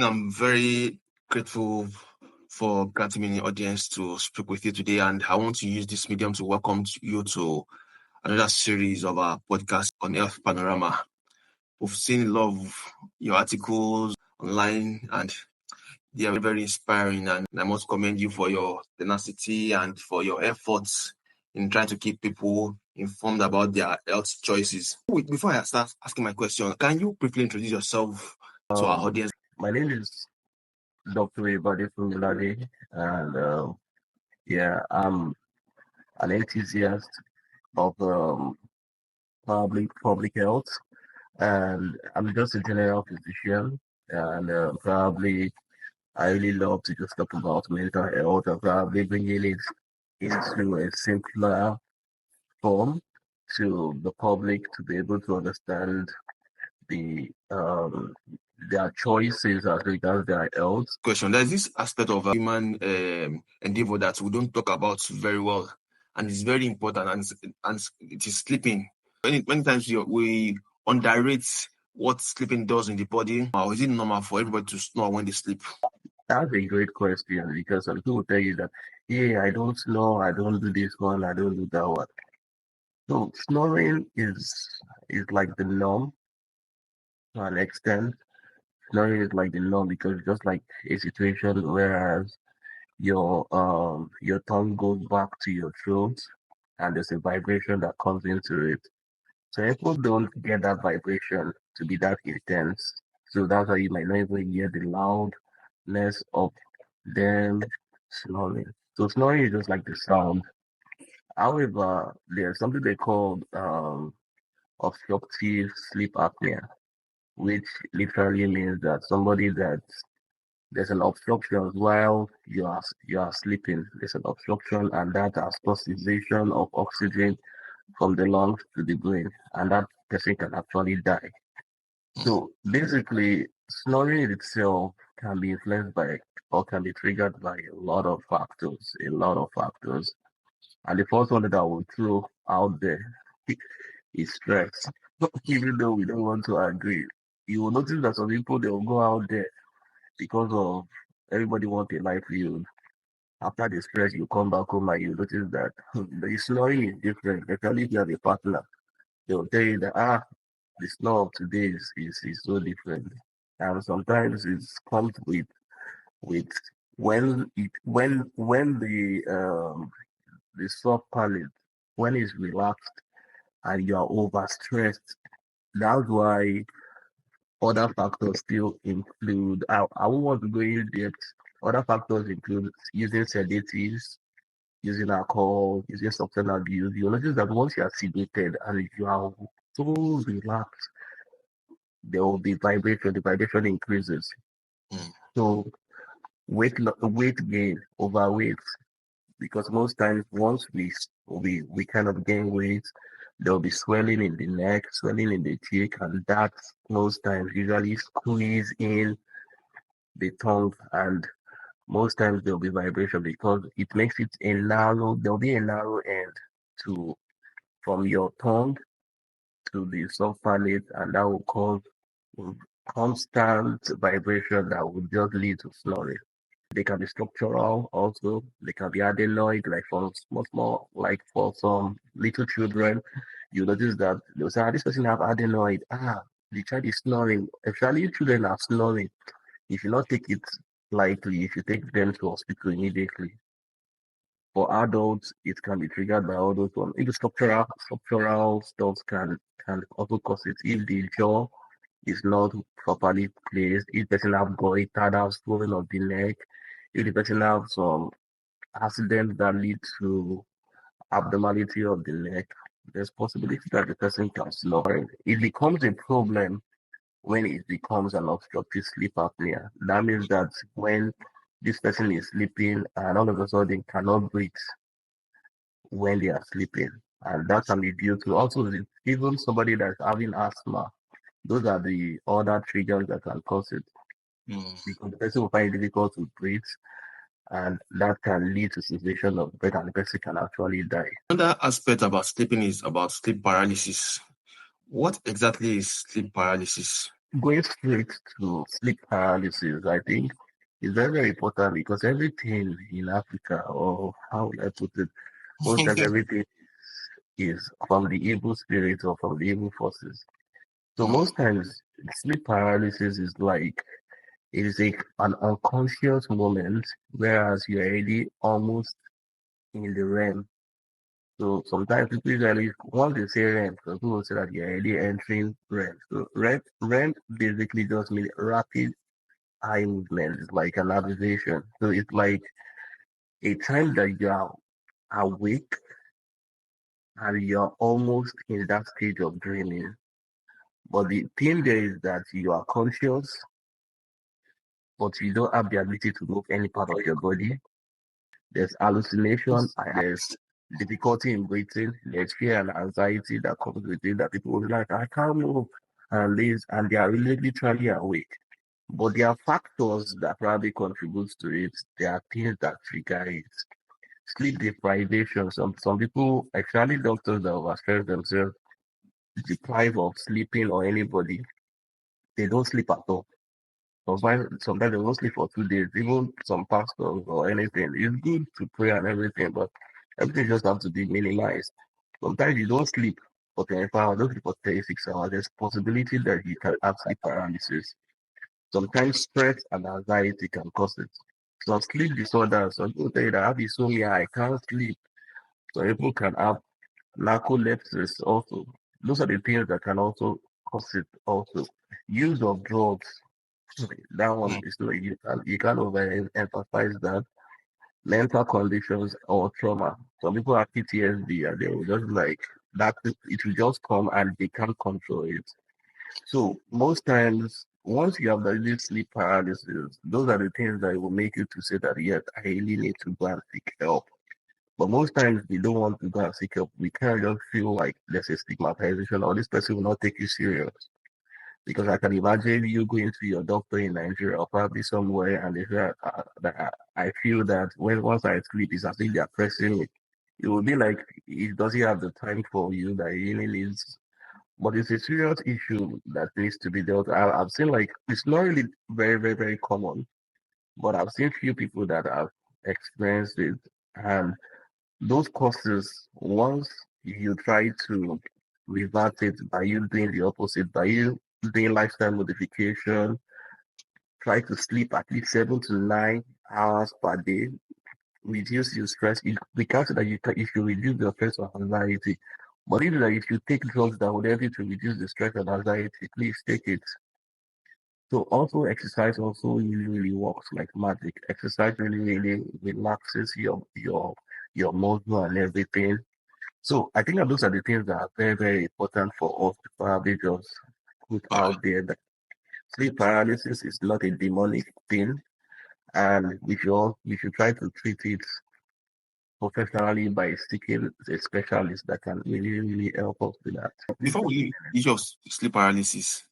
I'm very grateful for granting me the audience to speak with you today, and I want to use this medium to welcome you to another series of our podcast on Health Panorama. We've seen a lot of your articles online, and they are very inspiring, and I must commend you for your tenacity and for your efforts in trying to keep people informed about their health choices. Before I start asking my question, can you briefly introduce yourself to our audience? My name is Dr. Ibadi Fumilade, and I'm an enthusiast of public health, and I'm just a general physician, and probably I really love to just talk about mental health and probably bringing it into a simpler form to the public to be able to understand the their choices as regards their health. Question. There's this aspect of human endeavor that we don't talk about very well, and it's very important, and it is sleeping. Many times we underrate what sleeping does in the body. Or is it normal for everybody to snore when they sleep? That's a great question because some people tell you that, yeah, I don't snore, I don't do this one, I don't do that one. So snoring is like the norm to an extent. Snoring is like the norm because just like a situation whereas your tongue goes back to your throat and there's a vibration that comes into it. So people don't get that vibration to be that intense. So that's why you might not even hear the loudness of them snoring. So snoring is just like the sound. However, there's something they call obstructive sleep apnea, which literally means that somebody that there's an obstruction while you are sleeping. There's an obstruction, and that has caused cessation of oxygen from the lungs to the brain, and that person can actually die. So basically, snoring itself can be influenced by or can be triggered by a lot of factors, a lot of factors. And the first one that I will throw out there is stress. Even though we don't want to agree, you will notice that some people they will go out there because of everybody wants a livelihood. After the stress, you come back home and you notice that the snoring is different. Especially if you have a partner, they will tell you that the snore of today is so different. And sometimes it comes with when the soft palate when it's relaxed and you are overstressed. That's why other factors still include. I won't want to go in depth. Other factors include using sedatives, using alcohol, using substance abuse. You'll notice that once you are sedated and if you are so relaxed, there will be vibration. The vibration increases. Mm. So weight gain, overweight, because most times once we kind of gain weight, there'll be swelling in the neck, swelling in the cheek, and that most times usually squeeze in the tongue, and most times there'll be vibration because it makes it a narrow. There'll be a narrow end to from your tongue to the soft palate, and that will cause constant vibration that will just lead to snoring. They can be structural also. They can be adenoid, like for small, like for some little children. You notice that they'll say, this person have adenoid. The child is snoring. Actually, children are snoring. You should not take it lightly. You should take them to hospital immediately. For adults, it can be triggered by all those ones. If the structural stuff can also cause it. If the jaw is not properly placed, if the person have goiter, swelling of the neck, if the person have some accidents that lead to abnormality of the neck, there's possibility that the person can snore. It becomes a problem when it becomes an obstructive sleep apnea. That means that when this person is sleeping and all of a sudden cannot breathe when they are sleeping. And that can be due to also even somebody that's having asthma. Those are the other triggers that can cause it. Mm. Because the person will find it difficult to breathe and that can lead to cessation of breath and the person can actually die. Another aspect about sleeping is about sleep paralysis. What exactly is sleep paralysis? going straight to sleep paralysis, I think, is very, very important because everything in Africa, or how would I put it, most times everything is from the evil spirits or from the evil forces. So Mm, most times sleep paralysis is like it is an unconscious moment, whereas you're already almost in the REM. So sometimes people usually once they say REM, because people say that you're already entering REM. So REM basically just means rapid eye movement. It's like an abbreviation. So it's like a time that you are awake and you're almost in that stage of dreaming. But the thing there is that you are conscious, but you don't have the ability to move any part of your body. There's hallucination, there's difficulty in breathing, there's fear and anxiety that comes with it that people will be like, I can't move and this, and they are really literally awake. But there are factors that probably contribute to it. There are things that trigger it. Sleep deprivation. Some people, actually doctors that overstress themselves, deprived of sleeping or anybody, they don't sleep at all. Sometimes they won't sleep for 2 days. Even some pastors or anything. It's good to pray and everything, but everything just has to be minimized. Sometimes you don't sleep for 24 hours, don't sleep for 36 hours. There's possibility that you can have sleep paralysis. Sometimes stress and anxiety can cause it. Some sleep disorders, some people tell you that I have insomnia, I can't sleep. Some people can have narcolepsis also. Those are the things that can also cause it also. Use of drugs. That one mm, is not you can't overemphasize that. Mental conditions or trauma. Some people have PTSD and they will just like that it will just come and they can't control it. So most times once you have the sleep paralysis, those are the things that will make you to say that yes, I really need to go and seek help. But most times we don't want to go and seek help. We kind of just feel like there's a stigmatization or this person will not take you serious. Because I can imagine you going to your doctor in Nigeria or probably somewhere and they say that I feel that when once I sleep, it's as if they're pressing me. It will be like it doesn't have the time for you that it really needs. But it's a serious issue that needs to be dealt. I've seen like it's not really very, very, very common, but I've seen few people that have experienced it. And those causes, once you try to revert it by you doing the opposite, by you doing lifestyle modification, try to sleep at least 7 to 9 hours per day, reduce your stress. We can't say that if you reduce your stress or anxiety, but even that if you take drugs that would help you to reduce the stress and anxiety, please take it. So also exercise also really, really works like magic. Exercise really, really relaxes your muscle and everything. So I think that those are the things that are very, very important for us to probably just put all out right. there that sleep paralysis is not a demonic thing, and we should try to treat it professionally by seeking a specialist that can really, really help us with that. Before we leave the issue of sleep paralysis,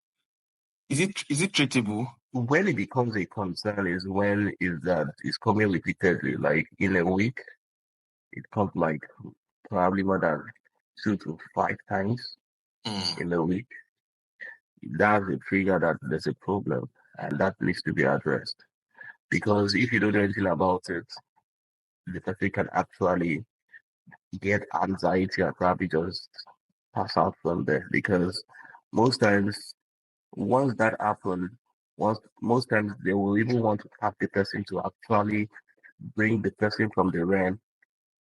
is it treatable? When it becomes a concern is when is that it's coming repeatedly, like in a week, it comes like probably more than 2 to 5 times Mm, in a week. That's a trigger that there's a problem and that needs to be addressed. Because if you don't know anything about it, the person can actually get anxiety and probably just pass out from there. Because most times, once that happens, once most times they will even want to have the person to actually bring the person from the REM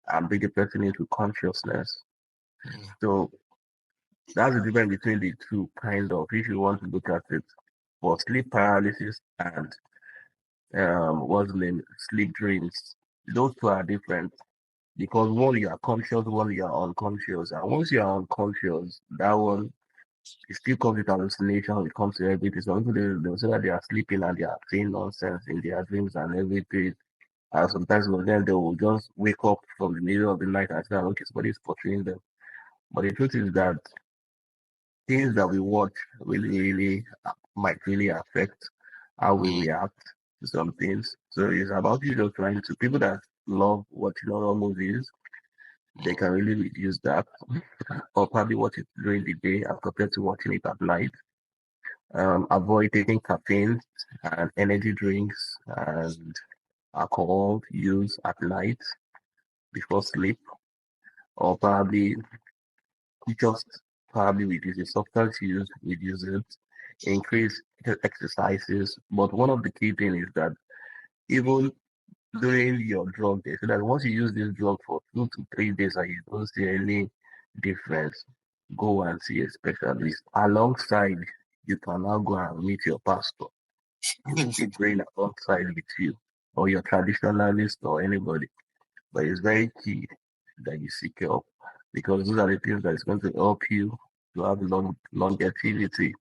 and bring the person into consciousness. mm, So that's the difference between the two kind of if you want to look at it. For sleep paralysis and what's the name? Sleep dreams. Those two are different because one you are conscious, one you are unconscious. And once you are unconscious, that one it still comes with hallucination, it comes to everything. So people they'll say that they are sleeping and they are saying nonsense in their dreams and everything. And sometimes with them they will just wake up from the middle of the night and say, okay, somebody is portraying them. But the truth is that things that we watch really, really might really affect how we mm, react to some things. So it's about you just trying to people that love watching horror movies, they mm. can really reduce that or probably watch it during the day as compared to watching it at night. Avoid taking caffeine and energy drinks and alcohol use at night before sleep, or just probably reduce the substance use, reduce it, increase exercises. But one of the key things is that even during your drug day, so that once you use this drug for 2 to 3 days and you don't see any difference, go and see a specialist. Alongside, you can now go and meet your pastor. You keep praying alongside with you, or your traditionalist, or anybody. But it's very key that you seek help, because those are the things that is going to help you to have longevity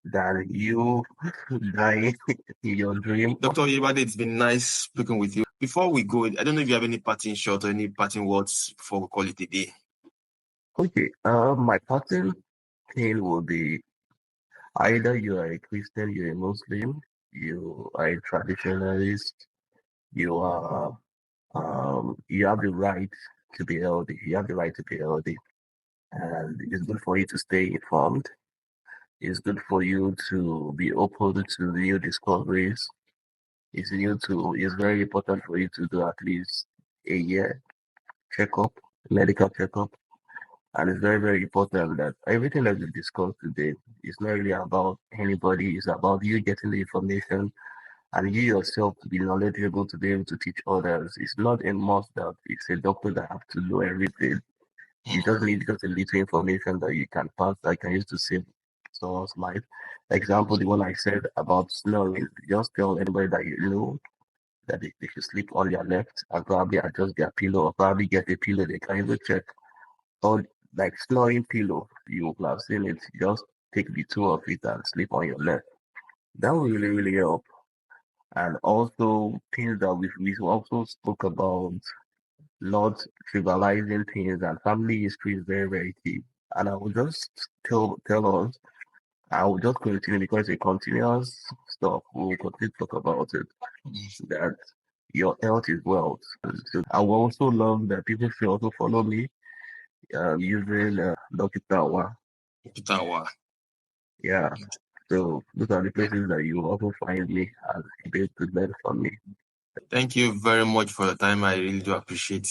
than you dying in your dream. Dr. Yebade, it's been nice speaking with you. Before we go, I don't know if you have any parting shot or any parting words before we call it a day. Okay, my pattern thing will be either you are a Christian, you're a Muslim, you are a traditionalist, you are you have the right to be healthy. You have the right to be healthy. And it's good for you to stay informed. It's good for you to be open to new discoveries. It's very important for you to do at least a year checkup, medical checkup. And it's very, very important that everything that we discussed today is not really about anybody. It's about you getting the information and you yourself to be knowledgeable to be able to teach others. It's not a must that it's a doctor that have to know everything. You just need just a little information that you can pass that can use to save someone's life. Example, the one I said about snoring. Just tell anybody that you know that they should sleep on their left and probably adjust their pillow, or probably get a pillow they can even check. Or like snoring pillow, you will have seen it. Just take the two of it and sleep on your left. That will really, really help. And also things that we also spoke about, not trivializing things, and family history is very, very key. And I will just tell us, I will just continue because it's a continuous stuff. We will continue to talk about it. That your health is wealth. So I will also love that people should also follow me using Dr. Tawa. Peter, Yeah. So those are the places that you will also find me and be able to learn from me. thank you very much for the time. I really do appreciate